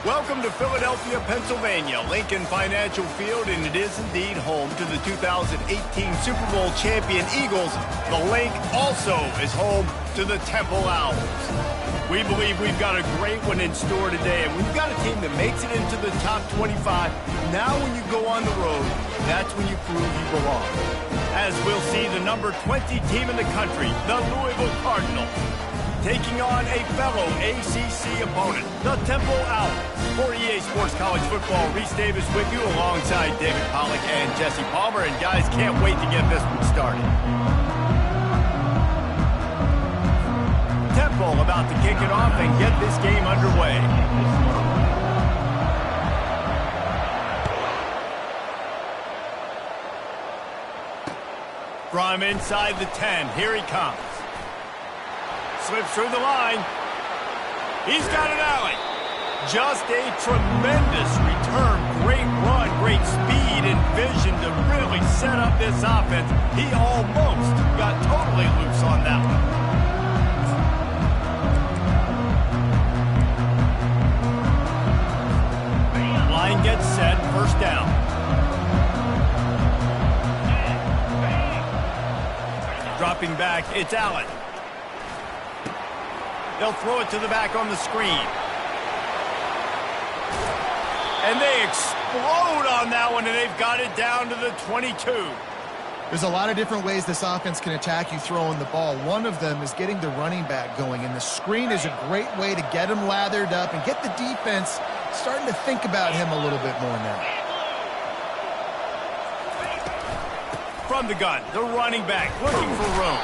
Welcome to Philadelphia, Pennsylvania, Lincoln Financial Field, and it is indeed home to the 2018 Super Bowl champion Eagles. The Link also is home to the Temple Owls. We believe we've got a great one in store today, and we've got a team that makes it into the top 25. Now when you go on the road, that's when you prove you belong. As we'll see the number 20 team in the country, the Louisville Cardinals, taking on a fellow ACC opponent, the Temple Owls. For EA Sports College Football, Reese Davis with you alongside David Pollack and Jesse Palmer. And guys, can't wait to get this one started. Temple about to kick it off and get this game underway. From inside the 10, here he comes. Slips through the line. He's got an alley. Just a tremendous return. Great run, great speed and vision to really set up this offense. He almost got totally loose on that one. Line gets set, first down. Dropping back, it's Allen. They'll throw it to the back on the screen. And they explode on that one, and they've got it down to the 22. There's a lot of different ways this offense can attack you throwing the ball. One of them is getting the running back going, and the screen is a great way to get him lathered up and get the defense starting to think about him a little bit more now. From the gun, the running back looking for room.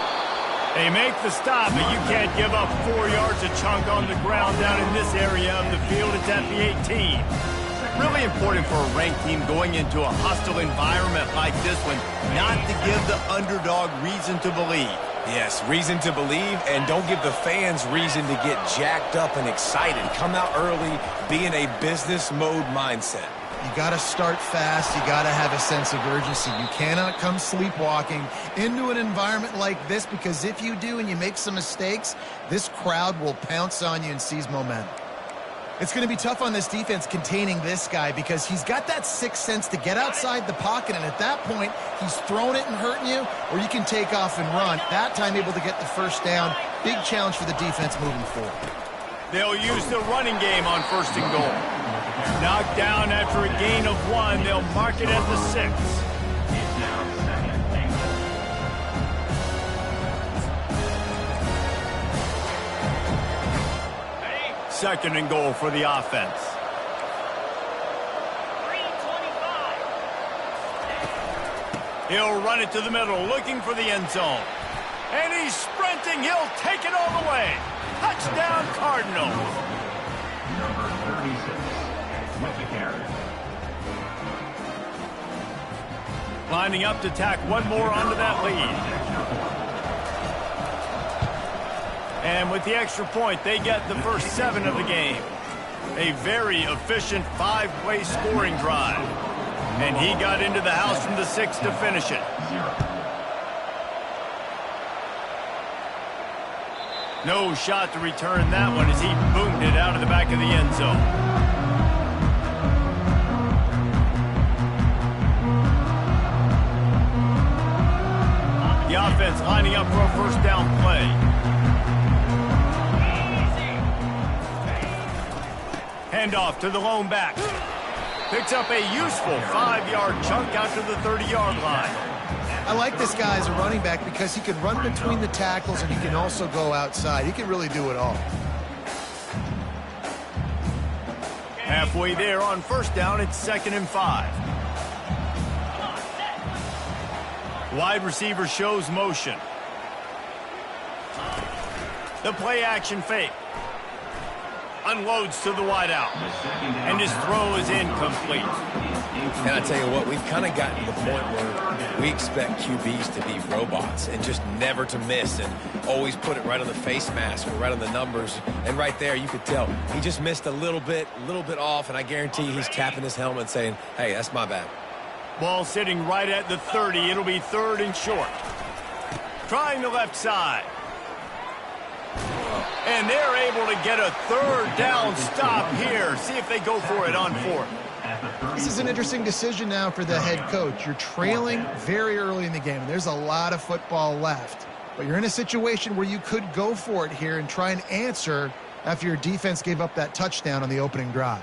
They make the stop, but you can't give up 4 yards a chunk on the ground down in this area of the field. It's at the 18. Really important for a ranked team going into a hostile environment like this one, not to give the underdog reason to believe. Yes, reason to believe, and don't give the fans reason to get jacked up and excited. Come out early, be in a business mode mindset. You got to start fast. You got to have a sense of urgency. You cannot come sleepwalking into an environment like this, because if you do and you make some mistakes, this crowd will pounce on you and seize momentum. It's going to be tough on this defense containing this guy, because he's got that sixth sense to get outside the pocket, and at that point, he's throwing it and hurting you, or you can take off and run. That time able to get the first down. Big challenge for the defense moving forward. They'll use the running game on first and goal. Knocked down after a gain of 1. They'll mark it at the 6. Second and goal for the offense. He'll run it to the middle, looking for the end zone. And he's sprinting. He'll take it all the way. Touchdown, Cardinals. Number 36, with the carry. Lining up to tack one more onto that lead. And with the extra point, they get the first 7 of the game. A very efficient 5-play scoring drive. And he got into the house from the 6 to finish it. No shot to return that one as he boomed it out of the back of the end zone. The offense lining up for a first down play. Handoff to the lone back. Picks up a useful 5-yard chunk out to the 30-yard line. I like this guy as a running back because he can run between the tackles and he can also go outside. He can really do it all. Halfway there on first down, it's 2nd and 5. Wide receiver shows motion. The play action fake. Unloads to the wideout. And his throw is incomplete. And I tell you what, we've kind of gotten to the point where we expect QBs to be robots and just never to miss and always put it right on the face mask or right on the numbers. And right there, you could tell he just missed a little bit off, and I guarantee he's tapping his helmet saying, hey, that's my bad. Ball sitting right at the 30. It'll be 3rd and short. Trying the left side. And they're able to get a third down stop here. See if they go for it on fourth. This is an interesting decision now for the head coach. You're trailing very early in the game. There's a lot of football left. But you're in a situation where you could go for it here and try and answer after your defense gave up that touchdown on the opening drive.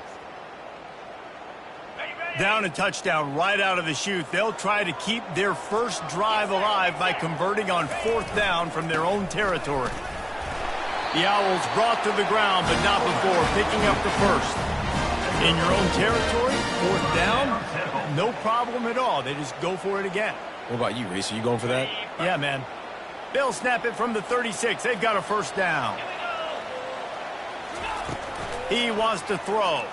Down a touchdown right out of the chute. They'll try to keep their first drive alive by converting on fourth down from their own territory. The Owls brought to the ground, but not before picking up the first. In your own territory, fourth down, no problem at all. They just go for it again. What about you, Reese? Are you going for that? Yeah, man. They'll snap it from the 36. They've got a first down. He wants to throw.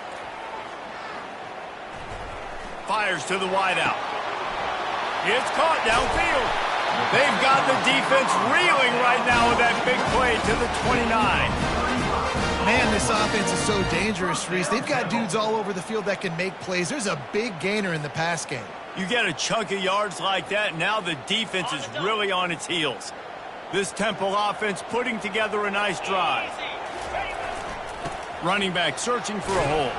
Fires to the wideout. It's caught downfield. They've got the defense reeling right now with that big play to the 29. Man, this offense is so dangerous, Reese. They've got dudes all over the field that can make plays. There's a big gainer in the pass game. You get a chunk of yards like that, now the defense is really on its heels. This Temple offense putting together a nice drive. Running back searching for a hole.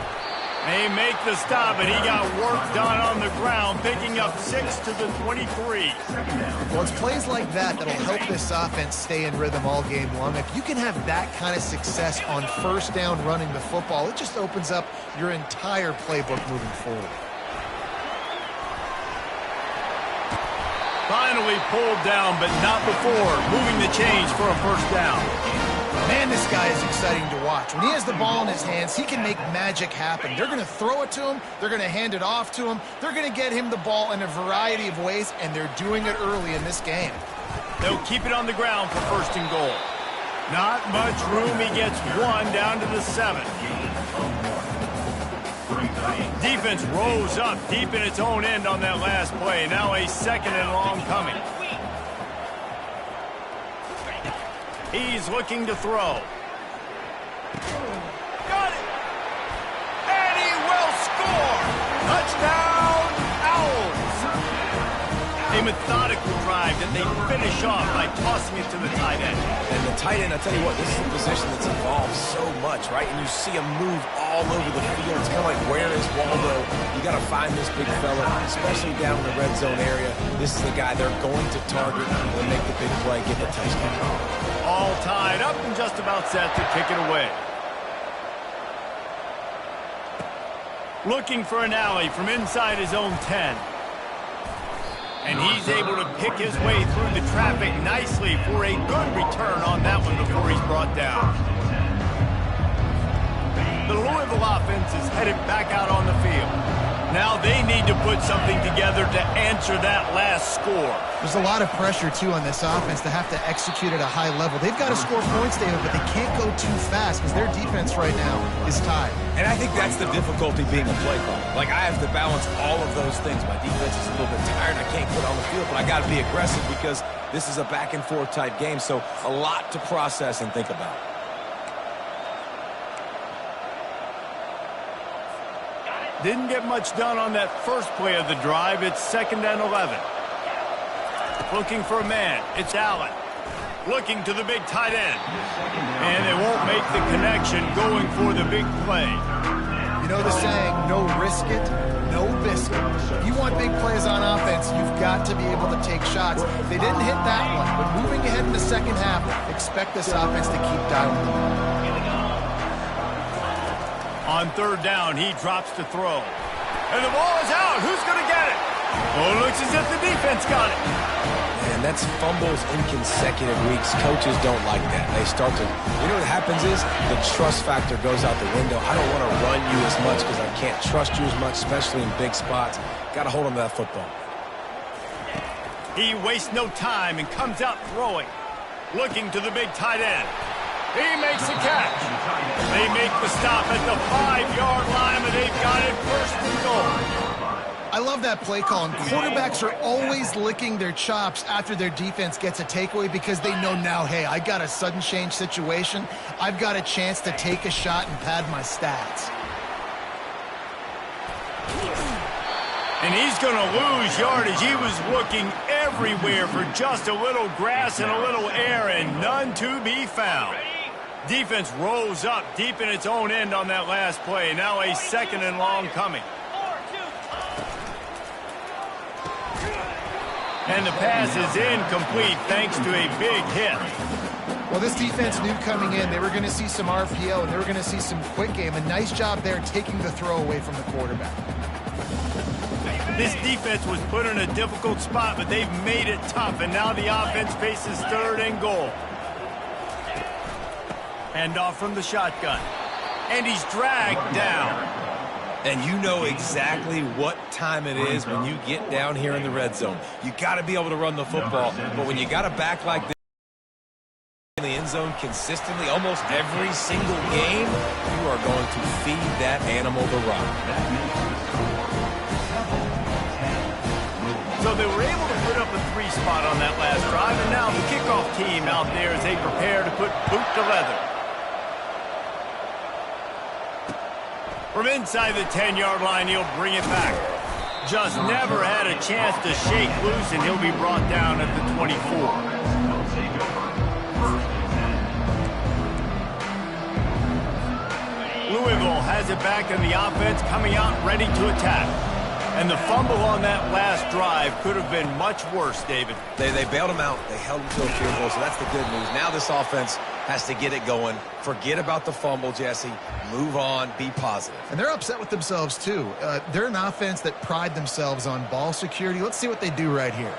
They make the stop, and he got work done on the ground, picking up 6 to the 23. Well, it's plays like that that'll help this offense stay in rhythm all game long. If you can have that kind of success on first down running the football, it just opens up your entire playbook moving forward. Finally pulled down, but not before moving the chains for a first down. Man, this guy is exciting to watch. When he has the ball in his hands, he can make magic happen. They're going to throw it to him. They're going to hand it off to him. They're going to get him the ball in a variety of ways, and they're doing it early in this game. They'll keep it on the ground for first and goal. Not much room. He gets one down to the 7. Defense rose up deep in its own end on that last play. Now a second and long coming. He's looking to throw. Got it! And he will score! Touchdown, Owls! A methodical drive that they finish off by tossing it to the tight end. And the tight end, I tell you what, this is a position that's evolved so much, right? And you see him move all over the field. It's kind of like, where is Waldo? You got to find this big fella, especially down in the red zone area. This is the guy they're going to target and make the big play, get the touchdown. All tied up and just about set to kick it away. Looking for an alley from inside his own 10. And he's able to pick his way through the traffic nicely for a good return on that one before he's brought down. The Louisville offense is headed back out on the field. Now they need to put something together to answer that last score. There's a lot of pressure, too, on this offense to have to execute at a high level. They've got to score points, David, but they can't go too fast because their defense right now is tied. And I think that's the difficulty being a play caller. Like, I have to balance all of those things. My defense is a little bit tired. I can't put on the field, but I got to be aggressive because this is a back-and-forth type game, so a lot to process and think about. Didn't get much done on that first play of the drive. It's 2nd and 11. Looking for a man. It's Allen. Looking to the big tight end. And they won't make the connection going for the big play. You know the saying, no risk it, no biscuit. If you want big plays on offense, you've got to be able to take shots. They didn't hit that one, but moving ahead in the second half, expect this offense to keep dialing them. On 3rd down, he drops to throw. And the ball is out. Who's going to get it? Oh, it looks as if the defense got it. Man, that's fumbles in consecutive weeks. Coaches don't like that. They start to, you know what happens is the trust factor goes out the window. I don't want to run you as much because I can't trust you as much, especially in big spots. Got to hold on to that football. He wastes no time and comes out throwing. Looking to the big tight end. He makes the catch. They make the stop at the 5-yard line, and they've got it 1st and goal. I love that play call, and quarterbacks are always licking their chops after their defense gets a takeaway because they know now, hey, I got a sudden change situation. I've got a chance to take a shot and pad my stats. And he's going to lose yardage. He was looking everywhere for just a little grass and a little air, and none to be found. Defense rose up deep in its own end on that last play. Now a 2nd and long coming. And the pass is incomplete thanks to a big hit. Well, this defense knew coming in they were going to see some RPO and they were going to see some quick game. A nice job there taking the throw away from the quarterback. This defense was put in a difficult spot, but they've made it tough, and now the offense faces 3rd and goal. Hand off from the shotgun. And he's dragged down. And you know exactly what time it is when you get down here in the red zone. You got to be able to run the football, but when you got a back like this in the end zone consistently, almost every single game, you are going to feed that animal the rock. So they were able to put up a 3 spot on that last drive, and now the kickoff team out there as they prepare to put boot to leather. From inside the 10-yard line, he'll bring it back. Just never had a chance to shake loose, and he'll be brought down at the 24. Louisville has it back in the offense, coming out ready to attack. And the fumble on that last drive could have been much worse, David. They bailed him out. They held him to a field goal, so that's the good news. Now this offense has to get it going. Forget about the fumble, Jesse. Move on. Be positive. And they're upset with themselves, too. They're an offense that pride themselves on ball security. Let's see what they do right here.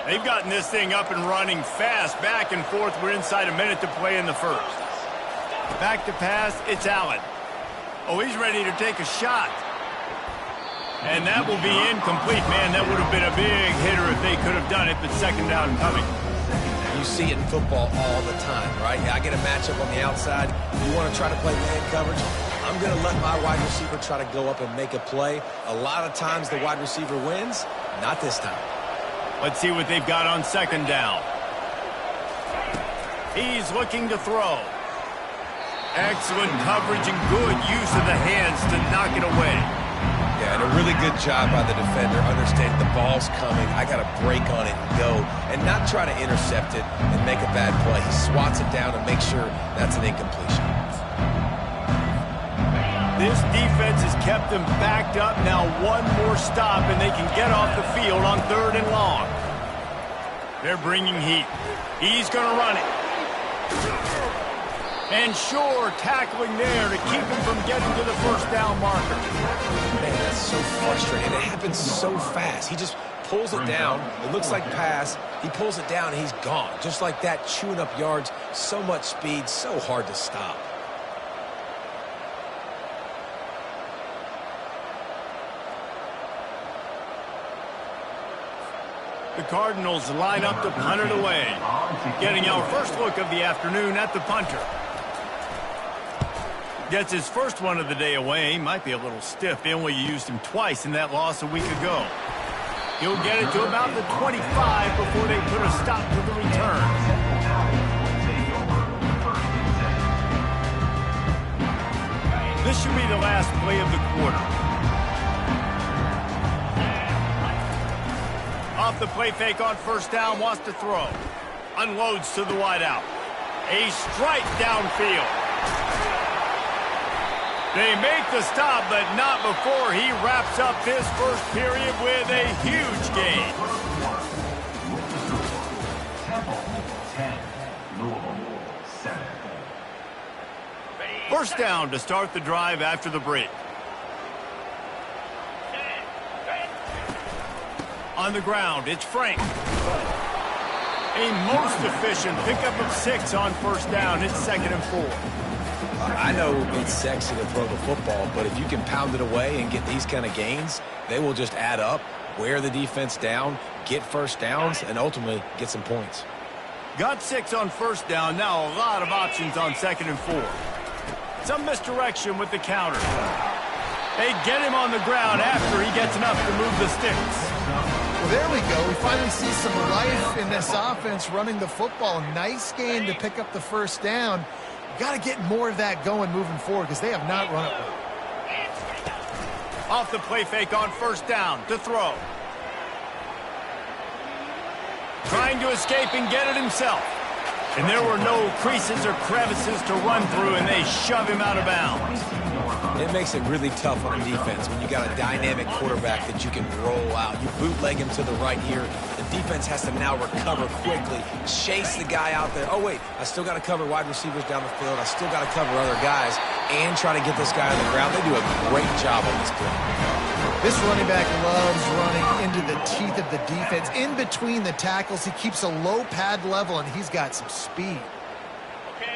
They've gotten this thing up and running fast, back and forth. We're inside a minute to play in the first. Back to pass, it's Allen. Oh, he's ready to take a shot. And that will be incomplete. Man, that would have been a big hitter if they could have done it, but 2nd down coming. You see it in football all the time, right? I get a matchup on the outside. You want to try to play man coverage? I'm going to let my wide receiver try to go up and make a play. A lot of times the wide receiver wins. Not this time. Let's see what they've got on 2nd down. He's looking to throw. Excellent coverage and good use of the hands to knock it away. Yeah, and a really good job by the defender, understanding the ball's coming. I got to break on it and go, and not try to intercept it and make a bad play. He swats it down and makes sure that's an incompletion. This defense has kept them backed up. Now one more stop, and they can get off the field on 3rd and long. They're bringing heat. He's going to run it. And Shore tackling there to keep him from getting to the 1st down marker. Man, that's so frustrating. It happens so fast. He just pulls it down. It looks like pass. He pulls it down, and he's gone. Just like that, chewing up yards. So much speed, so hard to stop. The Cardinals line up to punt it away. Getting our first look of the afternoon at the punter. Gets his first one of the day away. Might be a little stiff. They only used him twice in that loss a week ago. He'll get it to about the 25 before they put a stop to the return. This should be the last play of the quarter. Off the play fake on 1st down, wants to throw. Unloads to the wideout. A strike downfield. They make the stop, but not before he wraps up this first period with a huge gain. Temple, 10. Louisville, 7. 1st down to start the drive after the break. On the ground, it's Frank. A most efficient pickup of 6 on 1st down. It's 2nd and 4. I know it's sexy to throw the football, but if you can pound it away and get these kind of gains, they will just add up, wear the defense down, get 1st downs, and ultimately get some points. Got 6 on 1st down. Now a lot of options on 2nd and 4. Some misdirection with the counter. They get him on the ground after he gets enough to move the sticks. Well, there we go. We finally see some life in this offense running the football. Nice game to pick up the 1st down. Got to get more of that going moving forward because they have not run it well. Off the play fake on first down to throw. Trying to escape and get it himself. And there were no creases or crevices to run through, and they shove him out of bounds. It makes it really tough on a defense when you got a dynamic quarterback that you can roll out. You bootleg him to the right here. The defense has to now recover quickly, chase the guy out there. Oh, wait, I still got to cover wide receivers down the field. I still got to cover other guys and try to get this guy on the ground. They do a great job on this play. This running back loves running into the teeth of the defense. In between the tackles, he keeps a low pad level, and he's got some speed.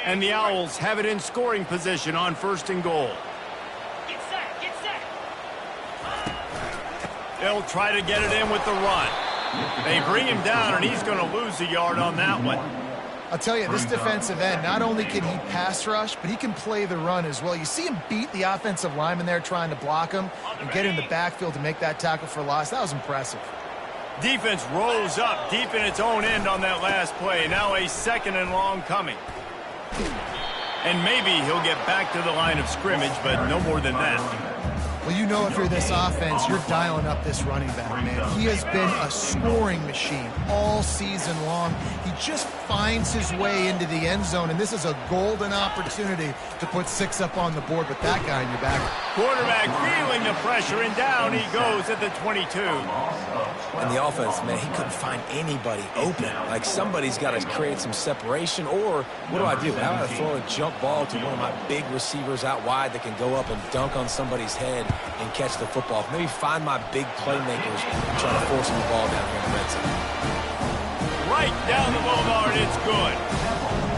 And the Owls have it in scoring position on first and goal. Get set, get set. They'll try to get it in with the run. They bring him down, and he's going to lose a yard on that one. I'll tell you, this defensive end, not only can he pass rush, but he can play the run as well. You see him beat the offensive lineman there trying to block him and get in the backfield to make that tackle for loss. That was impressive. Defense rolls up deep in its own end on that last play. Now a second and long coming. And maybe he'll get back to the line of scrimmage, but no more than that. Well, you know if you're this offense, you're dialing up this running back, man. He has been a scoring machine all season long. He just finds his way into the end zone, and this is a golden opportunity to put 6 up on the board with that guy in your back. Quarterback feeling the pressure, and down he goes at the 22. And the offense, man, he couldn't find anybody open. Like, somebody's got to create some separation, or what do? How do I throw a jump ball to one of my big receivers out wide that can go up and dunk on somebody's head and catch the football? Maybe find my big playmakers and try to force them the ball down here in the red zone. Right down the boulevard, it's good.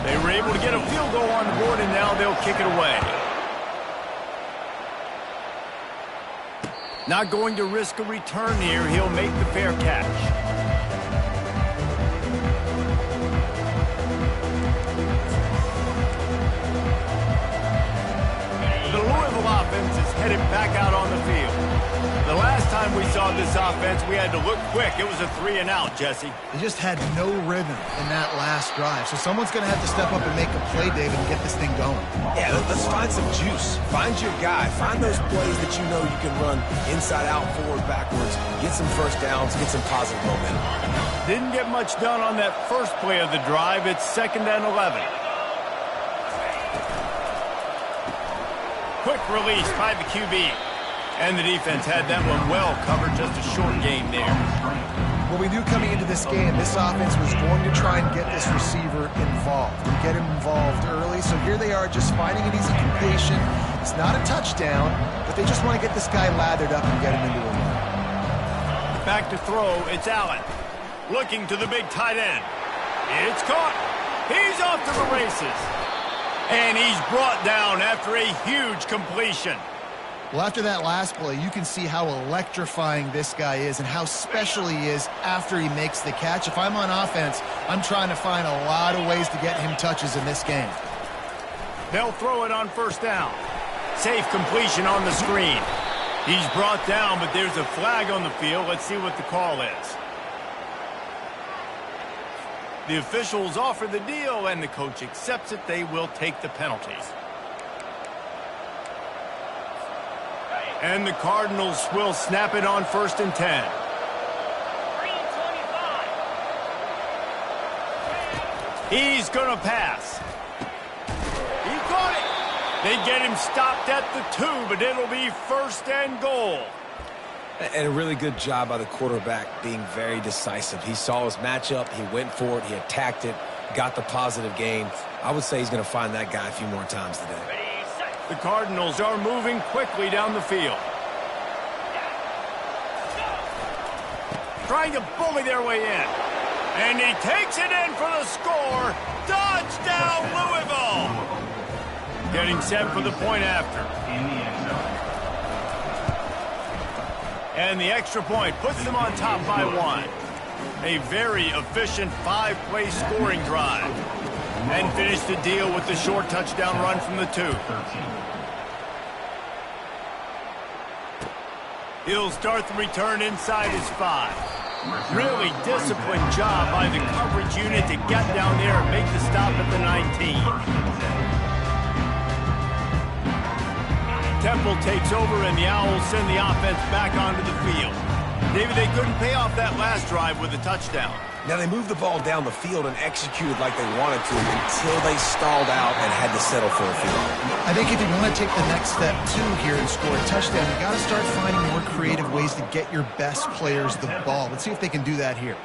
They were able to get a field goal on the board, and now they'll kick it away. Not going to risk a return here. He'll make the fair catch. The Louisville offense is headed back out on the field. The last time we saw this offense, we had to look quick. It was a 3-and-out, Jesse. They just had no rhythm in that last drive. So someone's going to have to step up and make a play, David, and get this thing going. Yeah, let's find some juice. Find your guy. Find those plays that you know you can run inside out, forward, backwards. Get some first downs. Get some positive momentum. Didn't get much done on that first play of the drive. It's 2nd and 11. Quick release by the QB. And the defense had that one well covered, just a short game there. Well, we knew coming into this game, this offense was going to try and get this receiver involved and get him involved early. So here they are just finding an easy completion. It's not a touchdown, but they just want to get this guy lathered up and get him into a run. Back to throw, it's Allen. Looking to the big tight end. It's caught. He's off to the races. And he's brought down after a huge completion. Well, after that last play, you can see how electrifying this guy is and how special he is after he makes the catch. If I'm on offense, I'm trying to find a lot of ways to get him touches in this game. They'll throw it on first down. Safe completion on the screen. He's brought down, but there's a flag on the field. Let's see what the call is. The officials offer the deal, and the coach accepts it. They will take the penalties. And the Cardinals will snap it on 1st and 10. He's going to pass. He caught it. They get him stopped at the 2, but it'll be 1st and goal. And a really good job by the quarterback being very decisive. He saw his matchup. He went for it. He attacked it. Got the positive gain. I would say he's going to find that guy a few more times today. The Cardinals are moving quickly down the field. Trying to bully their way in. And he takes it in for the score. Touchdown, Louisville! Getting set for the point after. And the extra point puts them on top by 1. A very efficient 5-play scoring drive. And finish the deal with the short touchdown run from the 2. He'll start the return inside his 5. Really disciplined job by the coverage unit to get down there and make the stop at the 19. Temple takes over, and the Owls send the offense back onto the field. David, they couldn't pay off that last drive with a touchdown. Now, they moved the ball down the field and executed like they wanted to until they stalled out and had to settle for a field goal. I think if you want to take the next step, too, here and score a touchdown, you got to start finding more creative ways to get your best players the ball. Let's see if they can do that here.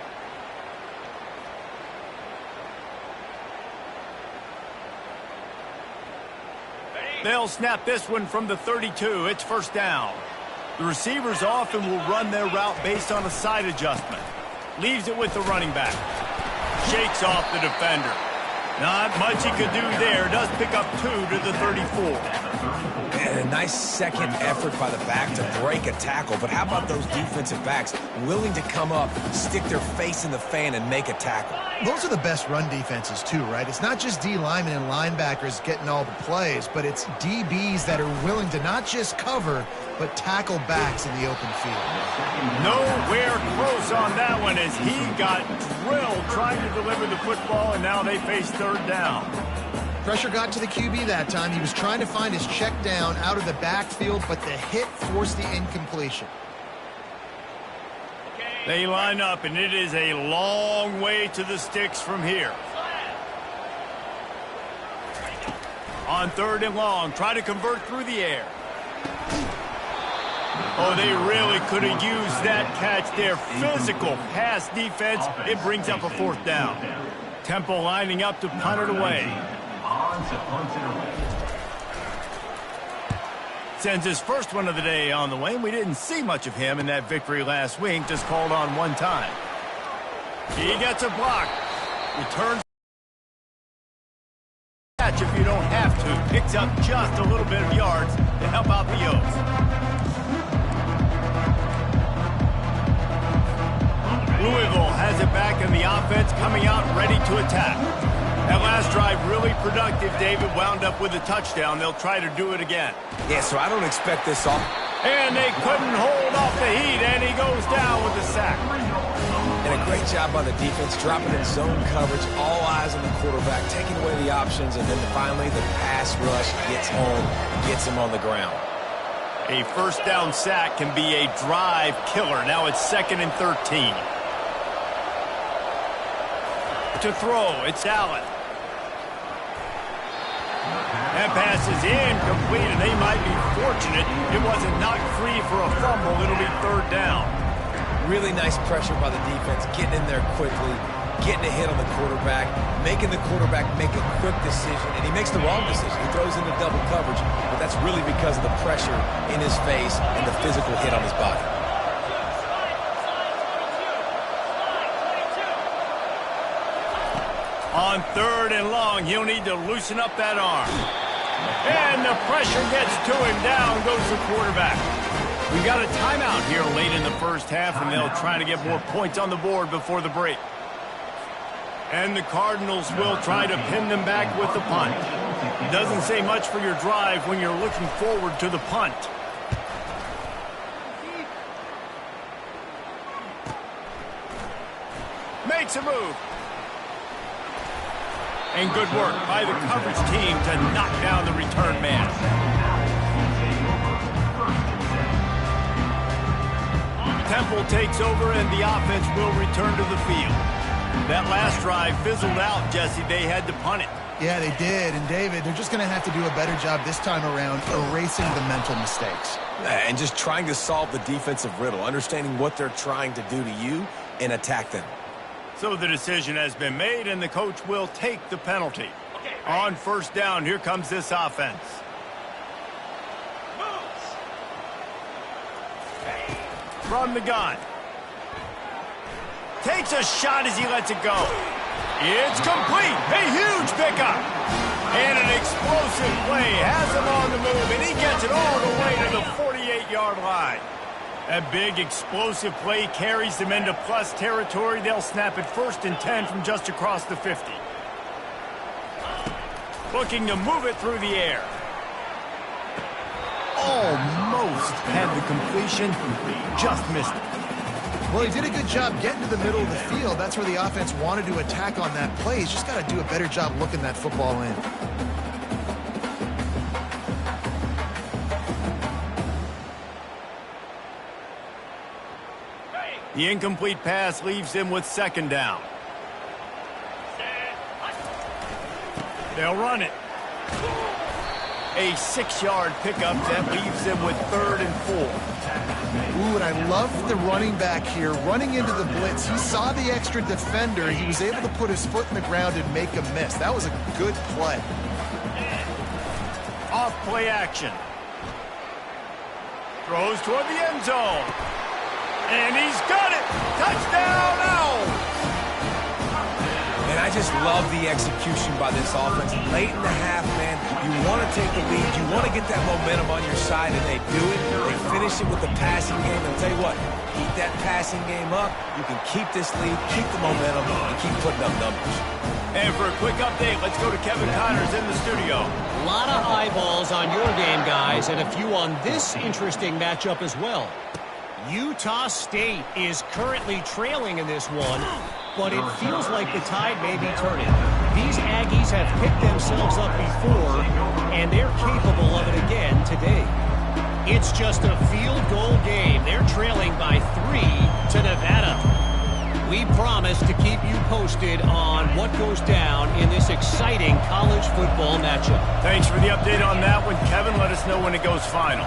They'll snap this one from the 32. It's first down. The receivers often will run their route based on a side adjustment. Leaves it with the running back. Shakes off the defender. Not much he could do there. Does pick up 2 to the 34. And a nice second effort by the back to break a tackle. But how about those defensive backs willing to come up, stick their face in the fan, and make a tackle? Those are the best run defenses, too, right? It's not just D linemen and linebackers getting all the plays, but it's DBs that are willing to not just cover, but tackle backs in the open field. Nowhere close on that one as he got drilled trying to deliver the football, and now they face third down. Pressure got to the QB that time. He was trying to find his check down out of the backfield, but the hit forced the incompletion. They line up, and it is a long way to the sticks from here. On third and long, try to convert through the air. Oh, they really could have used that catch there. Physical pass defense. It brings up a fourth down. Temple lining up to punt it away. Sends his first one of the day on the way. We didn't see much of him in that victory last week. Just called on one time. He gets a block. Returns catch if you don't have to. Picks up just a little bit of yards to help out the O's. Louisville has it back in the offense, coming out ready to attack. That last drive really productive. David wound up with a touchdown. They'll try to do it again. Yeah, so I don't expect this off. And they couldn't hold off the heat, and he goes down with a sack. And a great job by the defense, dropping in zone coverage, all eyes on the quarterback, taking away the options, and then finally the pass rush gets home, gets him on the ground. A first down sack can be a drive killer. Now it's 2nd and 13. To throw, it's Allen. That pass is incomplete, and they might be fortunate it wasn't knocked free for a fumble. It'll be third down. Really nice pressure by the defense, getting in there quickly, getting a hit on the quarterback, making the quarterback make a quick decision, and he makes the wrong decision. He throws into double coverage, but that's really because of the pressure in his face and the physical hit on his body. On third and long, he'll need to loosen up that arm. And the pressure gets to him. Down goes the quarterback. We've got a timeout here late in the first half, and they'll try to get more points on the board before the break. And the Cardinals will try to pin them back with the punt. It doesn't say much for your drive when you're looking forward to the punt. Makes a move. And good work by the coverage team to knock down the return man. Temple takes over, and the offense will return to the field. That last drive fizzled out, Jesse. They had to punt it. Yeah, they did. And, David, they're just going to have to do a better job this time around erasing the mental mistakes. And just trying to solve the defensive riddle, understanding what they're trying to do to you and attack them. So the decision has been made, and the coach will take the penalty. On first down, here comes this offense. From the gun. Takes a shot as he lets it go. It's complete. A huge pickup. And an explosive play. Has him on the move, and he gets it all the way to the 48-yard line. That big explosive play carries them into plus territory. They'll snap it 1st and 10 from just across the 50. Looking to move it through the air. Almost had the completion. Just missed it. Well, he did a good job getting to the middle of the field. That's where the offense wanted to attack on that play. He's just got to do a better job looking that football in. The incomplete pass leaves him with second down. They'll run it. A 6-yard pickup that leaves him with 3rd and 4. Ooh, and I love the running back here. Running into the blitz, he saw the extra defender. He was able to put his foot in the ground and make a miss. That was a good play. Off play action. Throws toward the end zone. And he's got it. Touchdown, Owls. And I just love the execution by this offense. Late in the half, man, you want to take the lead. You want to get that momentum on your side, and they do it. They finish it with the passing game. And I'll tell you what, keep that passing game up. You can keep this lead, keep the momentum, and keep putting up numbers. And for a quick update, let's go to Kevin Connors in the studio. A lot of eyeballs on your game, guys, and a few on this interesting matchup as well. Utah State is currently trailing in this one, but it feels like the tide may be turning. These Aggies have picked themselves up before, and they're capable of it again today. It's just a field goal game. They're trailing by 3 to Nevada. We promise to keep you posted on what goes down in this exciting college football matchup. Thanks for the update on that one, Kevin. Let us know when it goes final.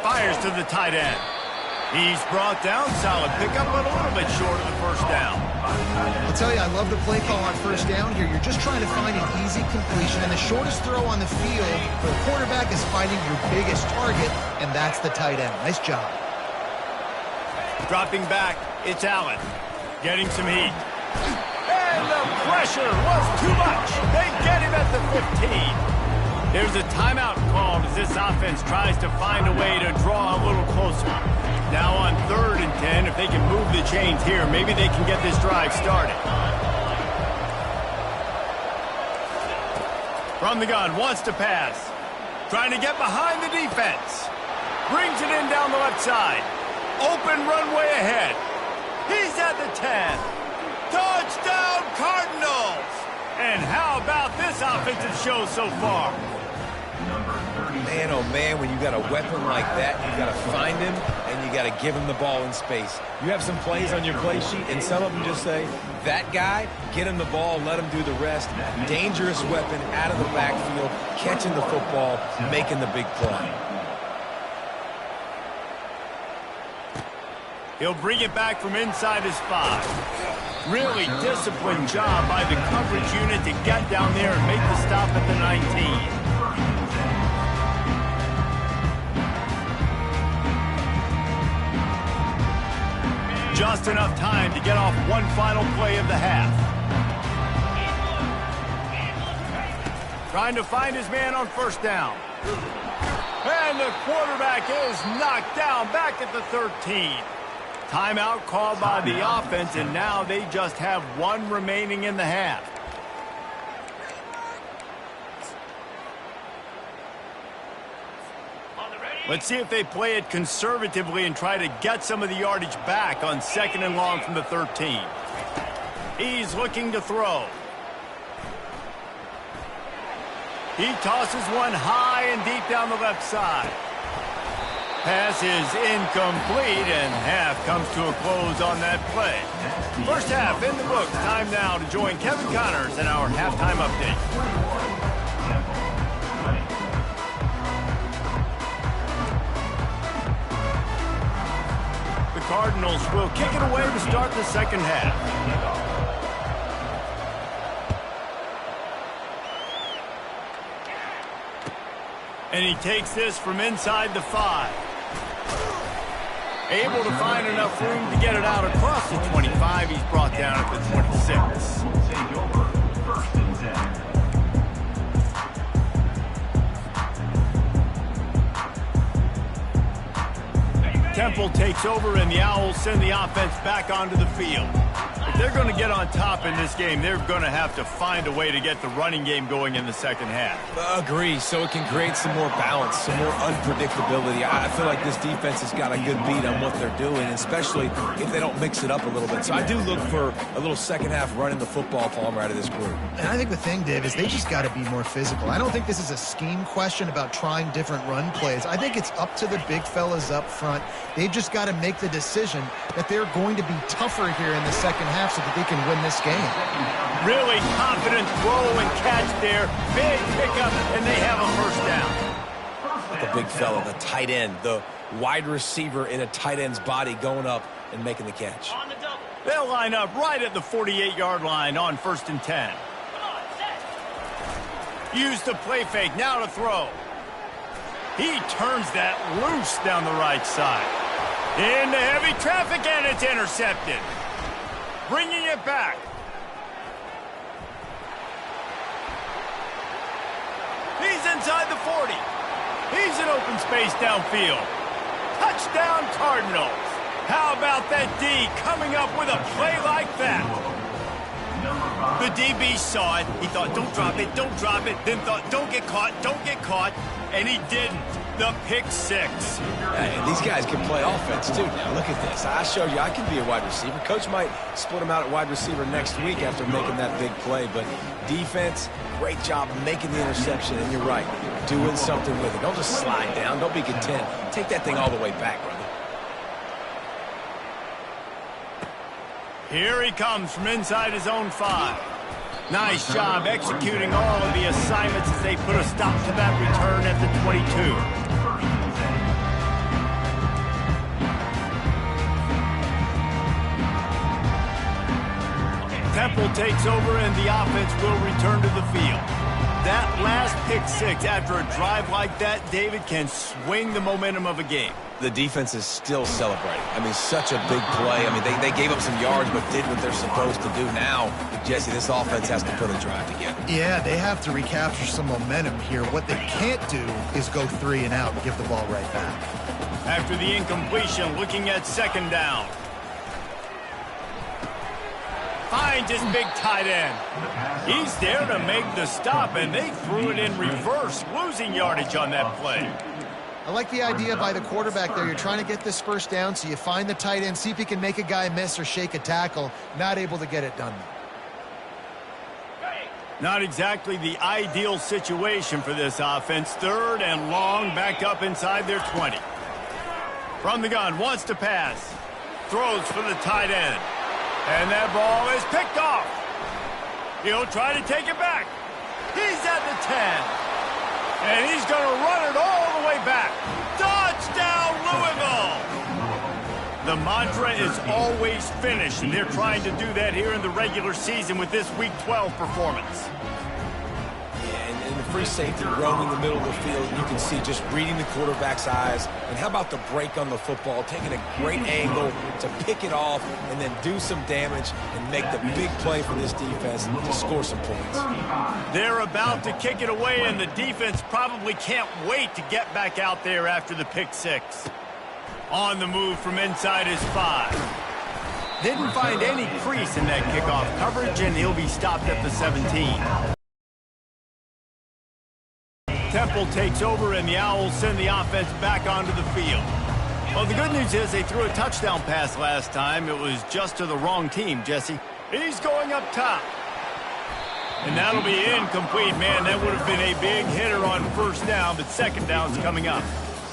Fires to the tight end. He's brought down. Solid pickup, but a little bit short of the first down. I'll tell you, I love the play call on first down here. You're just trying to find an easy completion, and the shortest throw on the field for the quarterback is finding your biggest target, and that's the tight end. Nice job. Dropping back, it's Allen. Getting some heat. And the pressure was too much. They get him at the 15. There's a timeout called as this offense tries to find a way to draw a little closer. Now on 3rd and 10, if they can move the chains here, maybe they can get this drive started. From the gun, wants to pass. Trying to get behind the defense. Brings it in down the left side. Open runway ahead. He's at the 10. Touchdown, Cardinals! And how about this offensive show so far? Man, oh man, when you got a weapon like that, you got to find him, and you got to give him the ball in space. You have some plays on your play sheet, and some of them just say, that guy, get him the ball, let him do the rest. Dangerous weapon out of the backfield, catching the football, making the big play. He'll bring it back from inside his 5. Really disciplined job by the coverage unit to get down there and make the stop at the 19. Just enough time to get off one final play of the half. Trying to find his man on first down. And the quarterback is knocked down back at the 13. Timeout called by the offense, and now they just have one remaining in the half. Let's see if they play it conservatively and try to get some of the yardage back on 2nd and long from the 13. He's looking to throw. He tosses one high and deep down the left side. Pass is incomplete, and half comes to a close on that play. First half in the books. Time now to join Kevin Connors in our halftime update. The Cardinals will kick it away to start the second half. And he takes this from inside the 5. Able to find enough room to get it out across the 25. He's brought down at the 26. Temple takes over, and the Owls send the offense back onto the field. The they're going to get on top in this game, they're going to have to find a way to get the running game going in the second half. Agree, so it can create some more balance, some more unpredictability. I feel like this defense has got a good beat on what they're doing, especially if they don't mix it up a little bit. So I do look for a little second half running the football Palmer out of this group. And I think the thing, Dave, is they just got to be more physical. I don't think this is a scheme question about trying different run plays. I think it's up to the big fellas up front. They've just got to make the decision that they're going to be tougher here in the second half so that they can win this game. Really confident throw and catch there. Big pickup, and they have a first down. The big fella, the tight end, the wide receiver in a tight end's body going up and making the catch. On the double. They'll line up right at the 48-yard line on 1st and 10. Come on, set. Use the play fake, now to throw. He turns that loose down the right side. Into heavy traffic, and it's intercepted. Bringing it back. He's inside the 40. He's in open space downfield. Touchdown, Cardinals. How about that D coming up with a play like that? The DB saw it. He thought, don't drop it, don't drop it. Then thought, don't get caught, and he didn't. The pick six. And these guys can play offense, too. Now, look at this. I showed you I can be a wide receiver. Coach might split him out at wide receiver next week after making that big play. But defense, great job making the interception. And you're right, doing something with it. Don't just slide down. Don't be content. Take that thing all the way back, brother. Here he comes from inside his own 5. Nice job executing all of the assignments as they put a stop to that return at the 22. Temple takes over and the offense will return to the field. That last pick six after a drive like that, David, can swing the momentum of a game. The defense is still celebrating. I mean, such a big play. I mean, they gave up some yards but did what they're supposed to do. Now, Jesse, this offense has to put a drive together. Yeah, they have to recapture some momentum here. What they can't do is go 3 and out and give the ball right back. After the incompletion, looking at second down. Finds his big tight end. He's there to make the stop, and they threw it in reverse, losing yardage on that play. I like the idea by the quarterback there. You're trying to get this first down, so you find the tight end, see if he can make a guy miss or shake a tackle. Not able to get it done. Not exactly the ideal situation for this offense. 3rd and long, back up inside their 20. From the gun, wants to pass. Throws for the tight end. And that ball is picked off. He'll try to take it back. He's at the 10. And he's going to run it all the way back. Touchdown, Louisville! The mantra is always finish, and they're trying to do that here in the regular season with this Week 12 performance. And the free safety roaming the middle of the field, you can see just reading the quarterback's eyes. And how about the break on the football, taking a great angle to pick it off and then do some damage and make the big play for this defense to score some points. They're about to kick it away, and the defense probably can't wait to get back out there after the pick six. On the move from inside his 5. Didn't find any crease in that kickoff coverage, and he'll be stopped at the 17. Temple takes over, and the Owls send the offense back onto the field. Well, the good news is they threw a touchdown pass last time. It was just to the wrong team, Jesse. He's going up top. And that'll be incomplete. Man, that would have been a big hitter on first down, but second down's coming up.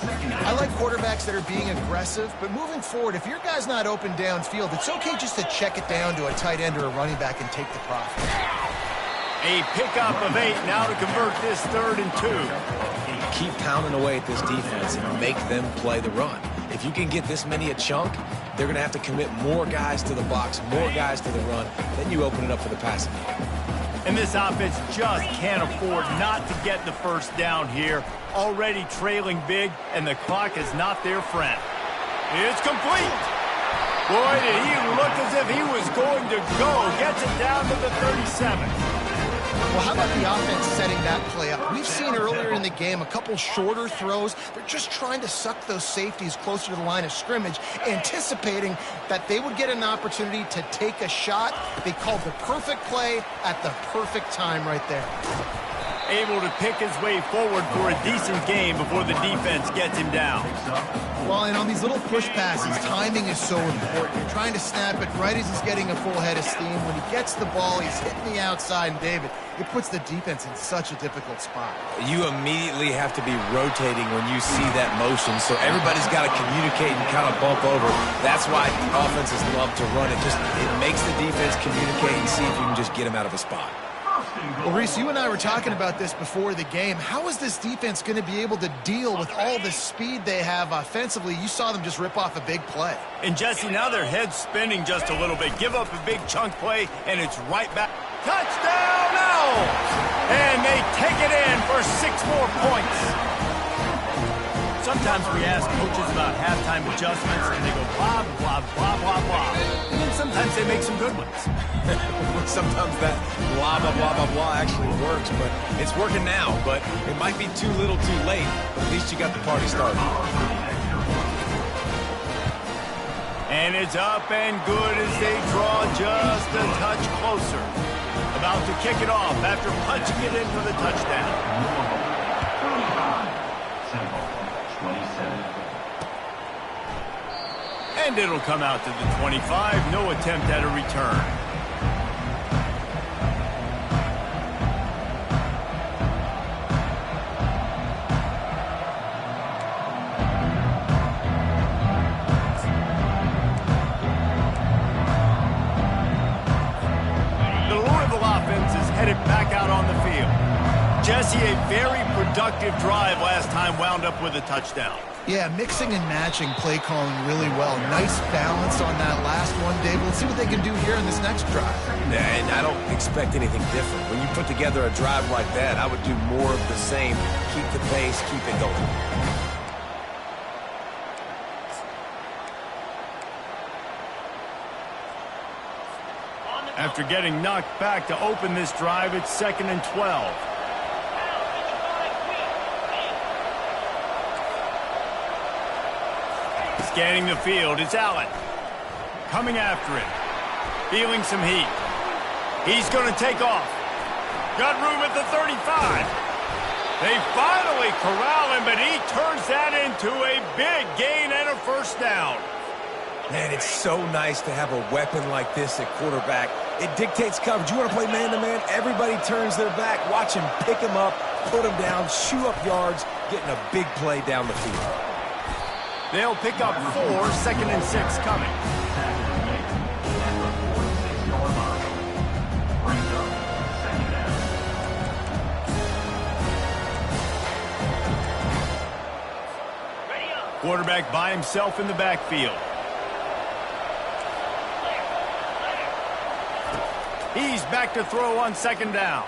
I like quarterbacks that are being aggressive, but moving forward, if your guy's not open downfield, it's okay just to check it down to a tight end or a running back and take the profit. A pickup of 8 now to convert this 3rd and 2. Keep pounding away at this defense and make them play the run. If you can get this many a chunk, they're going to have to commit more guys to the box, more guys to the run. Then you open it up for the passing game. And this offense just can't afford not to get the first down here. Already trailing big, and the clock is not their friend. It's complete. Boy, did he look as if he was going to go. Gets it down to the 37. Well, how about the offense setting that play up? We've seen earlier in the game a couple shorter throws. They're just trying to suck those safeties closer to the line of scrimmage, anticipating that they would get an opportunity to take a shot. They called the perfect play at the perfect time right there. Able to pick his way forward for a decent game before the defense gets him down. Well, and on these little push passes, timing is so important. You're trying to snap it right as he's getting a full head of steam. When he gets the ball, he's hitting the outside, and David, it puts the defense in such a difficult spot. You immediately have to be rotating when you see that motion, so everybody's got to communicate and kind of bump over. That's why offenses love to run it. It makes the defense communicate and see if you can just get him out of a spot. Well, Reese, you and I were talking about this before the game. How is this defense going to be able to deal with all the speed they have offensively? You saw them just rip off a big play. And, Jesse, now their head's spinning just a little bit. Give up a big chunk play, and it's right back. Touchdown now! And they take it in for 6 more points. Sometimes we ask coaches about halftime adjustments, and they go blah, blah, blah, blah, blah. And then sometimes they make some good ones. Sometimes that blah, blah, blah, blah, blah actually works, but it's working now. But it might be too little too late, but at least you got the party started. And it's up and good as they draw just a touch closer. About to kick it off after punching it in for the touchdown. 27. And it'll come out to the 25. No attempt at a return. The Louisville offense is headed back out on the field. Jesse, a very productive drive last time wound up with a touchdown. Yeah, mixing and matching play calling really well. Nice balance on that last one, Dave. Let's see what they can do here in this next drive. Yeah, and I don't expect anything different. When you put together a drive like that, I would do more of the same. Keep the pace, keep it going. After getting knocked back to open this drive, it's 2nd and 12. Scanning the field, it's Allen. Coming after it. Feeling some heat. He's going to take off. Got room at the 35. They finally corral him, but he turns that into a big gain and a first down. Man, it's so nice to have a weapon like this at quarterback. It dictates coverage. You want to play man-to-man? Everybody turns their back. Watch him pick him up, put him down, shoot up yards, getting a big play down the field. They'll pick up 4, 2nd and 6 coming. Quarterback by himself in the backfield. He's back to throw on 2nd down.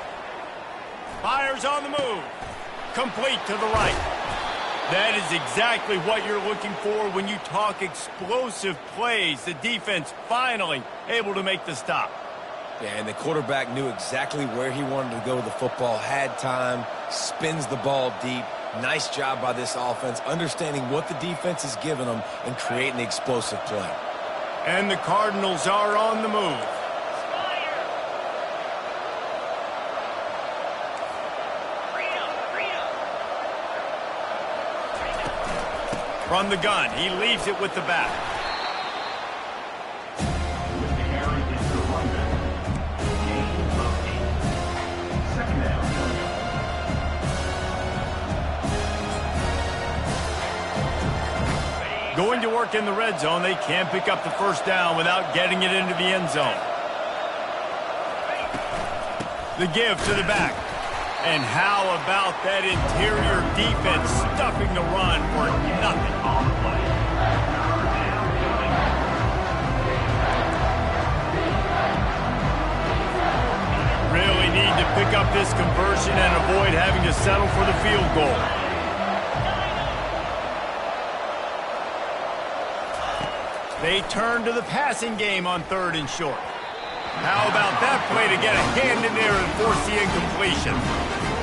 Fires on the move. Complete to the right. That is exactly what you're looking for when you talk explosive plays. The defense finally able to make the stop. Yeah, and the quarterback knew exactly where he wanted to go with the football, had time, spins the ball deep. Nice job by this offense, understanding what the defense is giving them and creating the explosive play. And the Cardinals are on the move. From the gun, he leaves it with the back. Going to work in the red zone, they can't pick up the first down without getting it into the end zone. The give to the back. And how about that interior defense stuffing the run for nothing? Really need to pick up this conversion and avoid having to settle for the field goal. They turn to the passing game on 3rd and short. How about that play to get a hand in there and force the incompletion?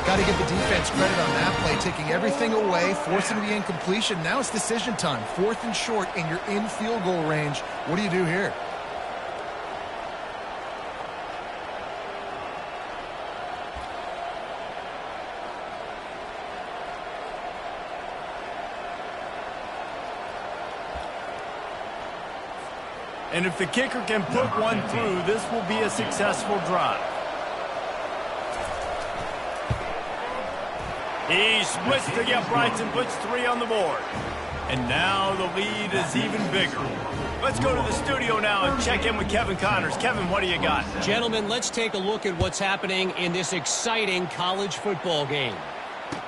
Got to give the defense credit on that play, taking everything away, forcing the incompletion. Now it's decision time. 4th and short, and you're in field goal range. What do you do here? And if the kicker can put one through, this will be a successful drive. He splits the uprights and puts 3 on the board. And now the lead is even bigger. Let's go to the studio now and check in with Kevin Connors. Kevin, what do you got? Gentlemen, let's take a look at what's happening in this exciting college football game.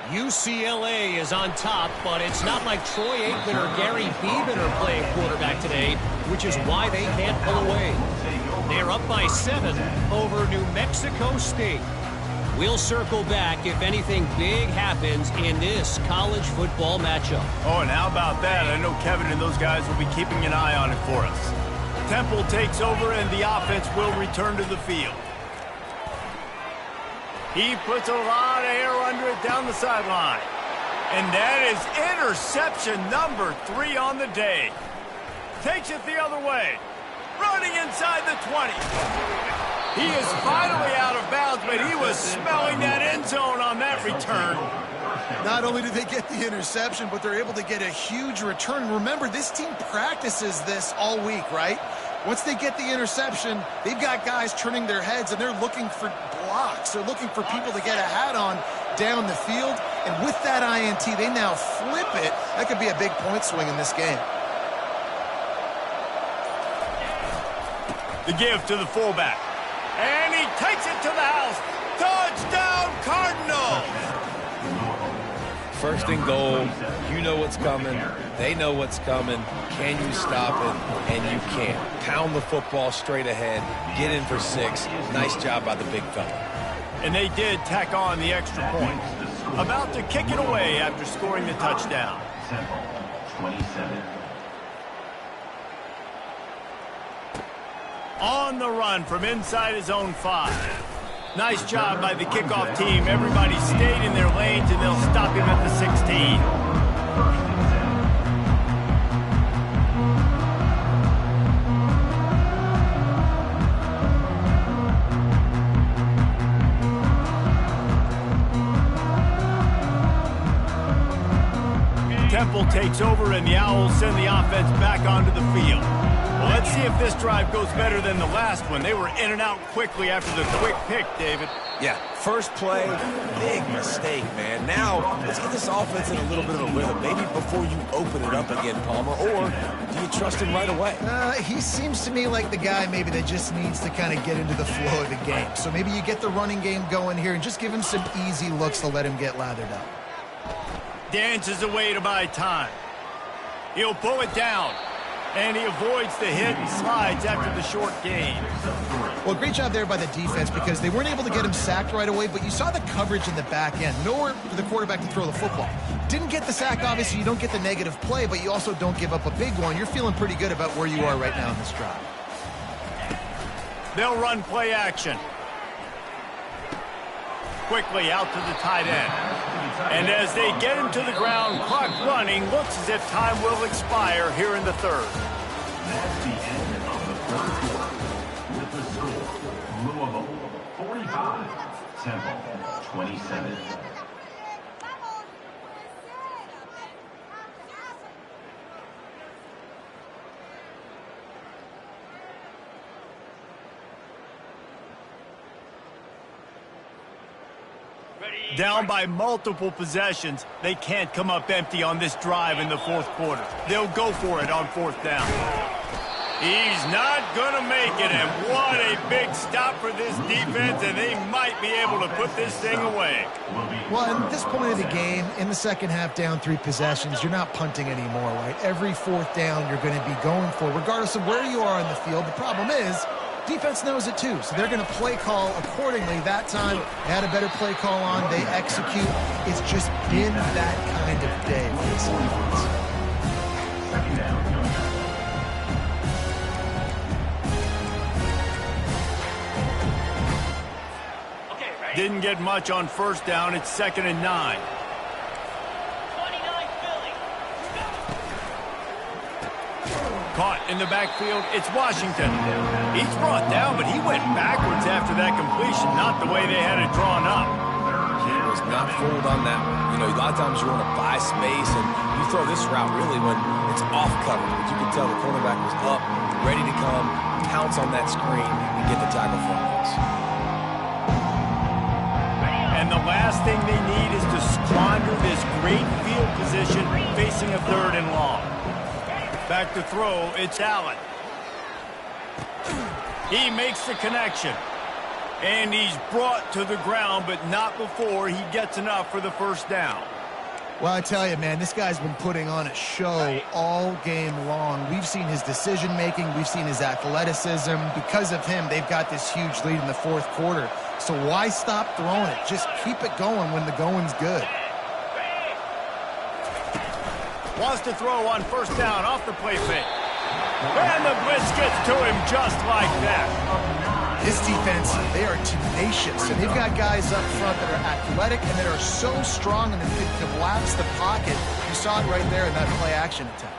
UCLA is on top, but it's not like Troy Aikman or Gary Beeman are playing quarterback today, which is why they can't pull away. They're up by 7 over New Mexico State. We'll circle back if anything big happens in this college football matchup. Oh, and how about that? I know Kevin and those guys will be keeping an eye on it for us. Temple takes over and the offense will return to the field. He puts a lot of air under it down the sideline. And that is interception number 3 on the day. Takes it the other way. Running inside the 20. He is finally out of bounds, but he was smelling that end zone on that return. Not only do they get the interception, but they're able to get a huge return. Remember, this team practices this all week, right? Once they get the interception, they've got guys turning their heads, and they're looking for blocks. They're looking for people to get a hat on down the field. And with that INT, they now flip it. That could be a big point swing in this game. The give to the fullback. And he takes it to the house. Touchdown, Cardinals! 1st and goal. You know what's coming. They know what's coming. Can you stop it? And you can't. Pound the football straight ahead. Get in for 6. Nice job by the big fella. And they did tack on the extra point. About to kick it away after scoring the touchdown. Temple, 27. On the run from inside his own 5. Nice job by the kickoff team. Everybody stayed in their lanes, and they'll stop him at the 16. Temple takes over, and the Owls send the offense back onto the field. Well, let's see if this drive goes better than the last one. They were in and out quickly after the quick pick, David. Yeah, first play, big mistake, man. Now, let's get this offense in a little bit of a rhythm. Maybe before you open it up again, Palmer, or do you trust him right away? He seems to me like the guy maybe that just needs to kind of get into the flow of the game. So maybe you get the running game going here and just give him some easy looks to let him get lathered up. Dances away to buy time. He'll pull it down. And he avoids the hit and slides after the short gain. Well, great job there by the defense because they weren't able to get him sacked right away, but you saw the coverage in the back end. Nowhere for the quarterback to throw the football. Didn't get the sack, obviously. You don't get the negative play, but you also don't give up a big one. You're feeling pretty good about where you are right now in this drive. They'll run play action. Quickly out to the tight end. And as they get him to the ground, clock running, looks as if time will expire here in the 3rd. That's the end of the 3rd quarter. With the score, Louisville 45, Temple 27. Down by multiple possessions, they can't come up empty on this drive in the 4th quarter. They'll go for it on 4th down. He's not going to make it, and what a big stop for this defense, and they might be able to put this thing away. Well, at this point of the game, in the second half, down 3 possessions, you're not punting anymore, right? Every 4th down you're going to be going for, regardless of where you are on the field. The problem is, defense knows it too, so they're going to play call accordingly. That time, they had a better play call on. They execute. It's just been that kind of day for this offense. Second down. didn't get much on first down. It's 2nd and 9. 29 Philly. Caught in the backfield, it's Washington. He's brought down, but he went backwards after that completion, not the way they had it drawn up. He was not fooled on that one. You know, a lot of times you want to buy space, and you throw this route really when it's off coverage. But you can tell the cornerback was up, ready to come, pounce on that screen, and get the tackle for a loss. And the last thing they need is to squander this great field position facing a 3rd and long. Back to throw, it's Allen. He makes the connection. And he's brought to the ground, but not before he gets enough for the first down. Well, I tell you, man, this guy's been putting on a show all game long. We've seen his decision-making. We've seen his athleticism. Because of him, they've got this huge lead in the 4th quarter. So why stop throwing it? Just keep it going when the going's good. Wants to throw on first down off the play fake. And the blitz gets to him just like that. This defense, they are tenacious, and they've got guys up front that are athletic and that are so strong and that they collapse the pocket. You saw it right there in that play-action attempt.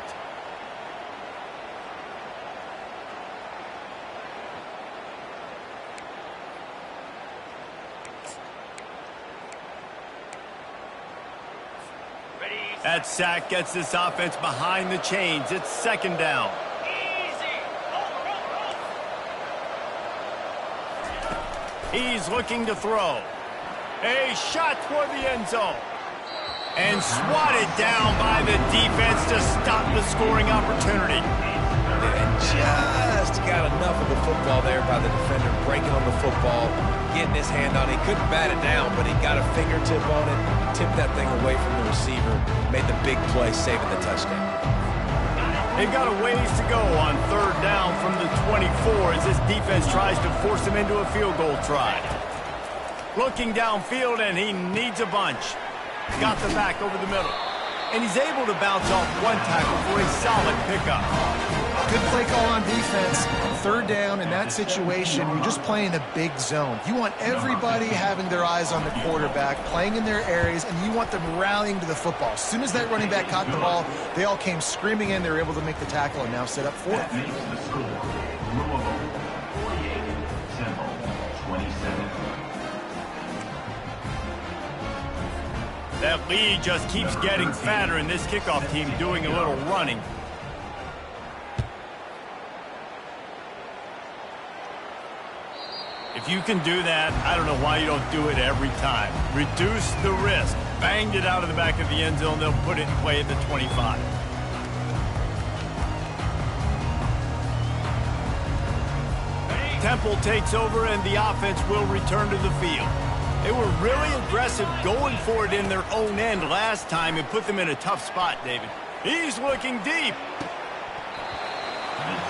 That sack gets this offense behind the chains. It's 2nd down. He's looking to throw. A shot toward the end zone. And swatted down by the defense to stop the scoring opportunity. And just got enough of the football there by the defender, breaking on the football, getting his hand on it. He couldn't bat it down, but he got a fingertip on it, tipped that thing away from the receiver, made the big play, saving the touchdown. They've got a ways to go on 3rd down from the 24 as this defense tries to force him into a field goal try. Looking downfield, and he needs a bunch. Got the back over the middle. And he's able to bounce off one tackle for a solid pickup. Good play call on defense. 3rd down in that situation, you're just playing a big zone. You want everybody having their eyes on the quarterback, playing in their areas, and you want them rallying to the football. As soon as that running back caught the ball, they all came screaming in. They were able to make the tackle and now set up 4th. Makes the score. Louisville 48, Temple 27. That lead just keeps getting fatter, and this kickoff team doing a little running. If you can do that, I don't know why you don't do it every time. Reduce the risk. Banged it out of the back of the end zone. They'll put it in play at the 25. Temple takes over, and the offense will return to the field. They were really aggressive going for it in their own end last time and put them in a tough spot, David. He's looking deep.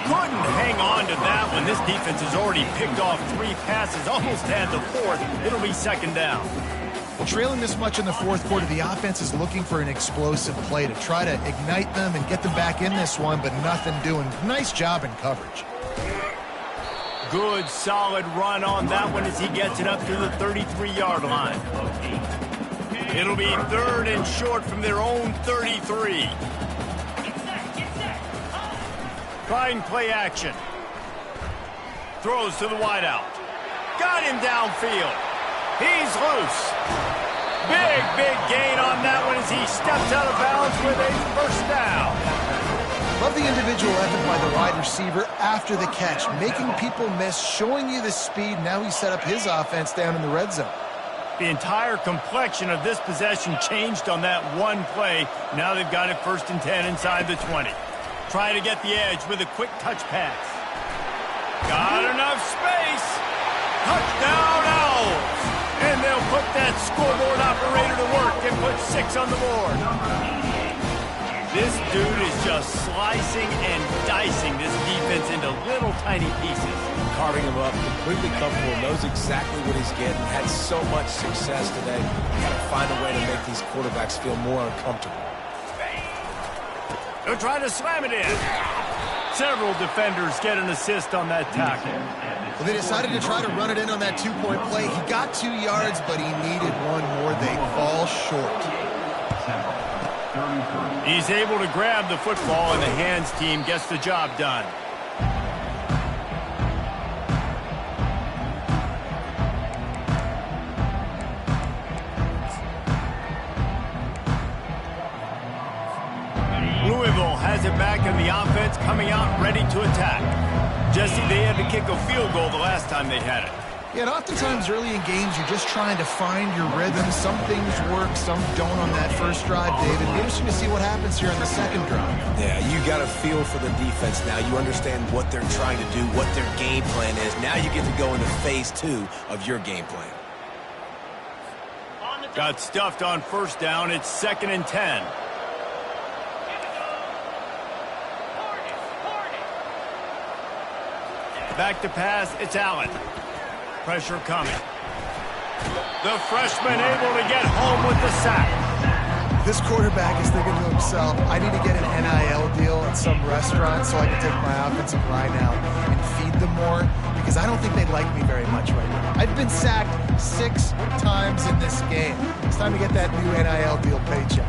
Couldn't hang on to that one. This defense has already picked off 3 passes, almost had the 4th. It'll be 2nd down. Well, trailing this much in the 4th quarter, the offense is looking for an explosive play to try to ignite them and get them back in this one, but nothing doing. Nice job in coverage. Good, solid run on that one as he gets it up to the 33-yard line. It'll be 3rd and short from their own 33. Trying play action. Throws to the wideout. Got him downfield. He's loose. Big gain on that one as he steps out of bounds with a first down. Love the individual effort by the wide receiver after the catch, making people miss, showing you the speed. Now he set up his offense down in the red zone. The entire complexion of this possession changed on that one play. Now they've got it 1st and 10 inside the 20. Try to get the edge with a quick touch pass. Got enough space. Touchdown Owls. And they'll put that scoreboard operator to work and put 6 on the board. This dude is just slicing and dicing this defense into little tiny pieces. Carving him up, completely comfortable, knows exactly what he's getting, had so much success today. Got to find a way to make these quarterbacks feel more uncomfortable. They'll try to slam it in. Several defenders get an assist on that tackle. Well, they decided to try to run it in on that two-point play. He got 2 yards, but he needed one more. They fall short. He's able to grab the football, and the hands team gets the job done. Louisville has it back in the offense, coming out ready to attack. Jesse, they had to kick a field goal the last time they had it. Yeah, and oftentimes early in games, you're just trying to find your rhythm. Some things work, some don't on that first drive, David. Be interesting to see what happens here on the second drive. Yeah, you got a feel for the defense now. You understand what they're trying to do, what their game plan is. Now you get to go into phase 2 of your game plan. Got stuffed on first down. It's 2nd and 10. Back to pass, it's Allen. Pressure coming. The freshman able to get home with the sack. This quarterback is thinking to himself, I need to get an NIL deal at some restaurant so I can take my offensive line out and feed them more, because I don't think they like me very much right now. I've been sacked 6 times in this game. It's time to get that new NIL deal paycheck.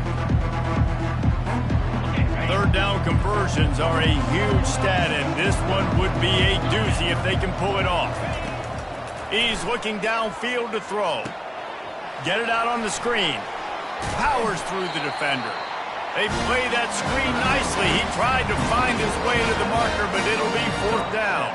Third down conversions are a huge stat, and this one would be a doozy if they can pull it off. He's looking downfield to throw. Get it out on the screen. Powers through the defender. They play that screen nicely. He tried to find his way to the marker, but it'll be 4th down.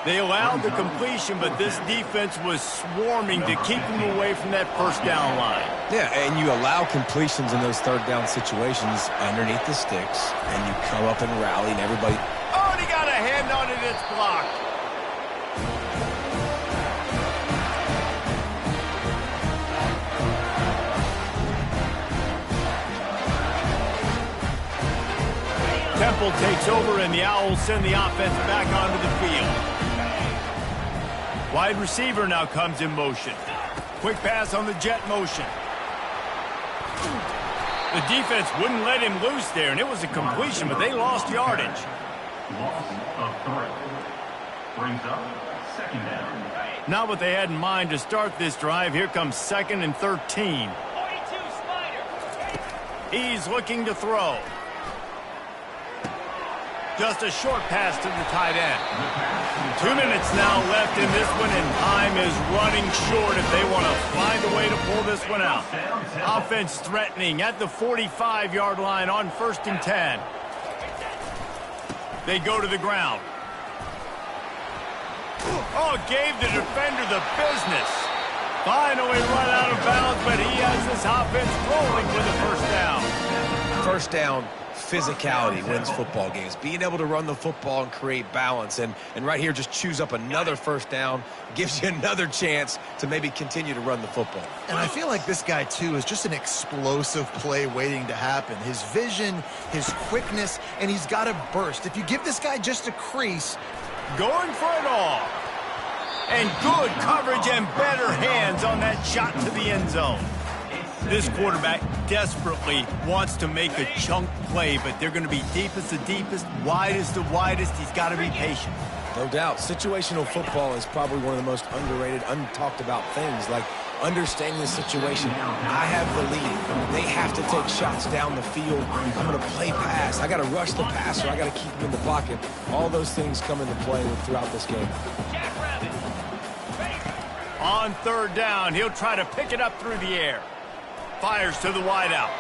They allowed the completion, but this defense was swarming to keep him away from that first down line. Yeah, and you allow completions in those third down situations underneath the sticks, and you come up and rally, and everybody... Oh, and he got a hand on it. It's blocked. Temple takes over, and the Owls send the offense back onto the field. Wide receiver now comes in motion. Quick pass on the jet motion. The defense wouldn't let him loose there, and it was a completion, but they lost yardage. Loss of 3. Brings up 2nd down. Not what they had in mind to start this drive. Here comes 2nd and 13. He's looking to throw. Just a short pass to the tight end. 2 minutes now left in this one, and time is running short if they want to find a way to pull this one out. Offense threatening at the 45-yard line on 1st and 10. They go to the ground. Oh, gave the defender the business. Finally run out of bounds, but he has this offense rolling for the first down. First down, physicality wins football games. Being able to run the football and create balance. And right here, just choose up another first down. Gives you another chance to maybe continue to run the football. And I feel like this guy, too, is just an explosive play waiting to happen. His vision, his quickness, and he's got a burst. If you give this guy just a crease... Going for it all. And good coverage and better hands on that shot to the end zone. This quarterback desperately wants to make a chunk play, but they're going to be deepest to deepest, widest to widest. He's got to be patient. No doubt. Situational football is probably one of the most underrated, untalked about things, like understanding the situation. I have the lead. They have to take shots down the field. I'm going to play pass. I got to rush the passer. I got to keep him in the pocket. All those things come into play throughout this game. On 3rd down, he'll try to pick it up through the air. Fires to the wideout.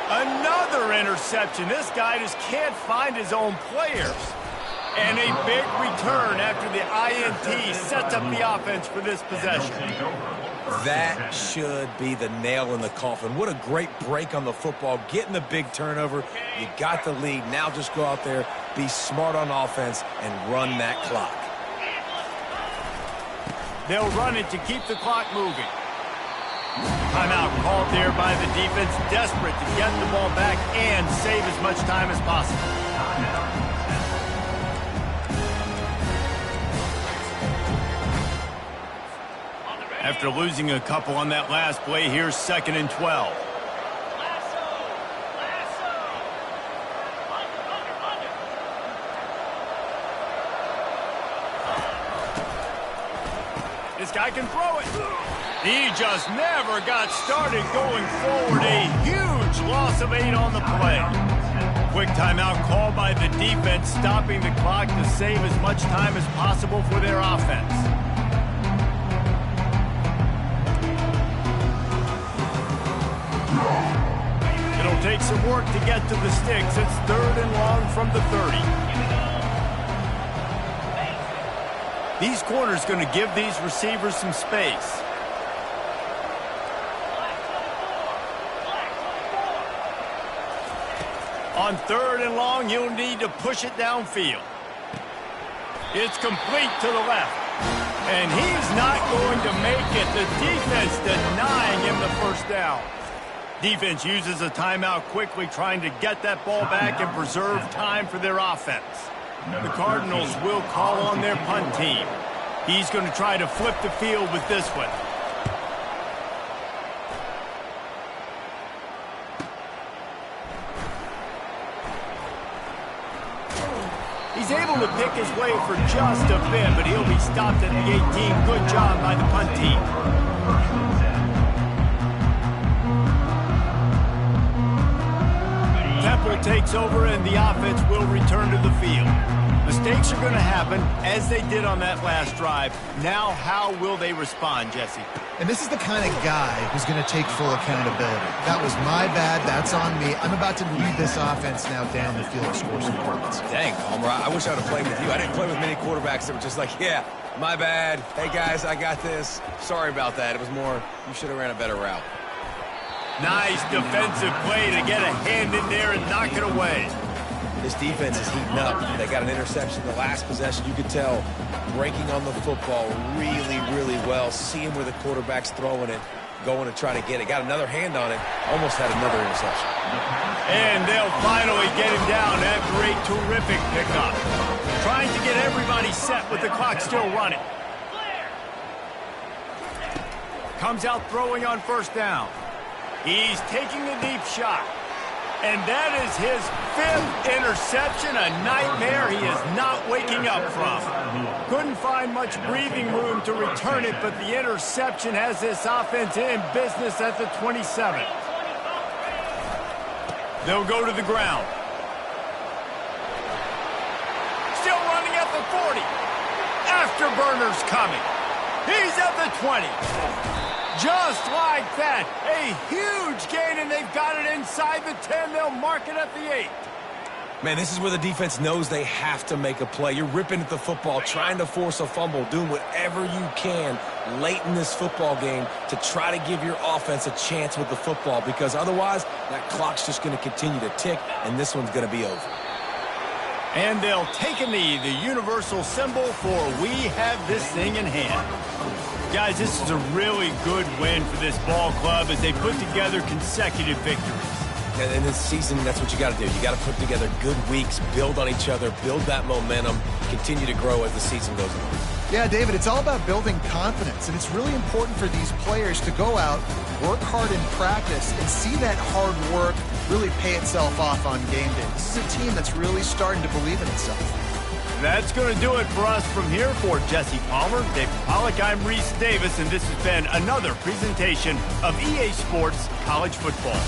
Another interception. This guy just can't find his own players. And a big return after the INT sets up the offense for this possession. That should be the nail in the coffin. What a great break on the football. Getting the big turnover. You got the lead. Now just go out there, be smart on offense, and run that clock. They'll run it to keep the clock moving. Timeout called there by the defense, desperate to get the ball back and save as much time as possible. After losing a couple on that last play, here's 2nd and 12. This guy can throw it. He just never got started going forward. A huge loss of 8 on the play. Quick timeout called by the defense, stopping the clock to save as much time as possible for their offense. It'll take some work to get to the sticks. It's 3rd and long from the 30. These corners going to give these receivers some space. On 3rd and long, you'll need to push it downfield. It's complete to the left. And he's not going to make it. The defense denying him the first down. Defense uses a timeout quickly, trying to get that ball back and preserve time for their offense. The Cardinals will call on their punt team. He's going to try to flip the field with this one. He's able to pick his way for just a bit, but he'll be stopped at the 18. Good job by the punt team. Temple takes over, and the offense will return to the field. Mistakes are going to happen, as they did on that last drive. Now, how will they respond, Jesse? And this is the kind of guy who's going to take full accountability. That was my bad. That's on me. I'm about to lead this offense now down the field and score some points. Dang, Palmer, I wish I would have played with you. I didn't play with many quarterbacks that were just like, yeah, my bad. Hey, guys, I got this. Sorry about that. It was more, you should have ran a better route. Nice defensive play to get a hand in there and knock it away. This defense is heating up. They got an interception the last possession. You could tell breaking on the football really, really well. Seeing where the quarterback's throwing it, going to try to get it. Got another hand on it. Almost had another interception. And they'll finally get him down after a terrific pickup. Trying to get everybody set with the clock still running. Comes out throwing on 1st down. He's taking the deep shot. And that is his 5th interception, a nightmare he is not waking up from. Couldn't find much breathing room to return it, but the interception has this offense in business at the 27. They'll go to the ground. Still running at the 40. Afterburner's coming. He's at the 20. Just like that, a huge gain, and they've got it inside the 10. They'll mark it at the 8. Man, this is where the defense knows they have to make a play. You're ripping at the football, trying to force a fumble, doing whatever you can late in this football game to try to give your offense a chance with the football, because otherwise that clock's just going to continue to tick, and this one's going to be over. And they'll take a knee, the universal symbol for we have this thing in hand. Guys, this is a really good win for this ball club as they put together consecutive victories. And in this season, that's what you got to do. You got to put together good weeks, build on each other, build that momentum, continue to grow as the season goes on. Yeah, David, it's all about building confidence, and it's really important for these players to go out, work hard in practice, and see that hard work really pay itself off on game day. This is a team that's really starting to believe in itself. That's going to do it for us from here. For Jesse Palmer, David Pollack, I'm Reese Davis, and this has been another presentation of EA Sports College Football.